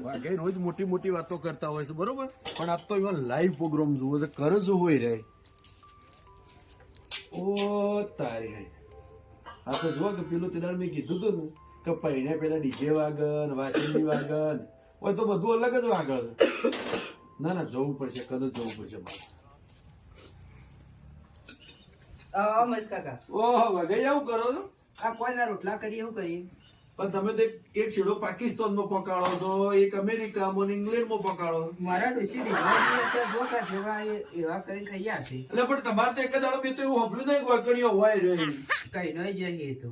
વાઘે રોજ મોટી મોટી વાતો કરતા હોય છે બરોબર, પણ આ તો એવા લાઈવ પ્રોગ્રામ જુઓ તો કરજ હોય રે. ઓ તારી આ તો જો કે પેલું તેદાર મેં કીધું હતું ને કે પહેણે પેલા ડીજે વાગન વાસણની વાગન હોય તો બધું અલગ જ વાગણ. ના ના જવું પડશે, કદાચ જવું પડશે મારે. મસ્ત કાકા. ઓહો વાઘે આવું કરો છો? આ કોઈના રોટલા કરીએ શું કરીએ? પણ તમે તો એક છેડો પાકિસ્તાનમાં પકાડો છો, એક અમેરિકામાં ને ઇંગ્લેન્ડમાં પકાડો. મારા ડોશી જો કે એવા કરીને ખાઈ છે. એટલે પણ તમારે તો એક જ દાડો મેં તો એવું સાંભળ્યું નહીં વાકડીઓ હોય રહી કઈ ન જોઈએ તો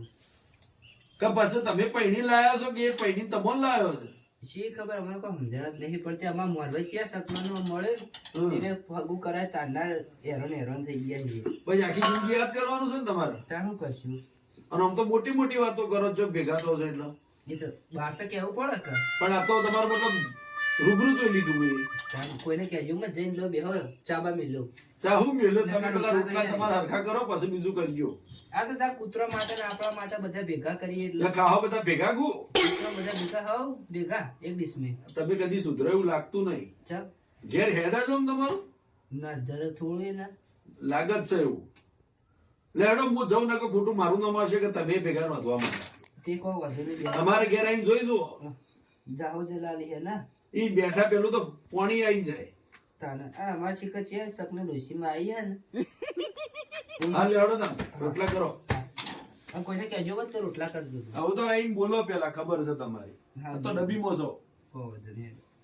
કે પછી તમે પૈણી લાયા છો કે એ પૈણી તમો લાયો છે? શી ખબર, અમને કોઈ સમજણ જ નહીં પડતી. આમાં મોરભાઈ ક્યાં સપનાનું મળે એને ફગું કરાય તારના હેરાન થઈ ગયા છે. પછી આખી જિંદગી યાદ કરવાનું છે ને તમારે. તાણું કરશું. અને આમ તો મોટી મોટી વાતો કરો છો ભેગા થો છો એટલે. એ તો બહાર તો કેવું પડે કે પણ આ તો તમારું મતલબ રૂબરૂ જોઈ લીધું મેં. કોઈને કહેજો મત જઈને લો બેહો ચાબા મિલો ચાહું મેલ્યો તમે પેલા રોટલા તમારા હરખા કરો પછી બીજું કરજો. આ તો તાર કૂતરો માટે ને આપણા માટે બધા ભેગા કરીએ એટલે એટલે ખાવા બધા ભેગા ગુ કૂતરો બધા ભેગા હોવ ભેગા એક ડીશ મેં. તમે કદી સુધરો એવું લાગતું નહીં. ચાલ ઘેર હેડા છો તમારું ના જરા થોડું ના લાગત છે એવું. લેડો હું જઉં ના કે ખોટું મારું નામ આવશે કે તમે ભેગા નોંધવા માંડો. તે કોઈ વધુ નહીં. તમારે ઘેર આવીને જોઈ જુઓ જાહો જલાલી હે ના ઈ બેઠા પેલું તો પાણી આવી જાય. તાને આ અમાર શિખર છે સપને ડોસીમાં આવી હે ને હા લેડો તમે રોટલા કરો. આ કોઈને કહેજો મત તો રોટલા કરી દેજો. આવું તો આવીને બોલો પેલા ખબર છે તમારી. હા, તો ડબ્બીમાં છો. કોઈ વધુ નહીં.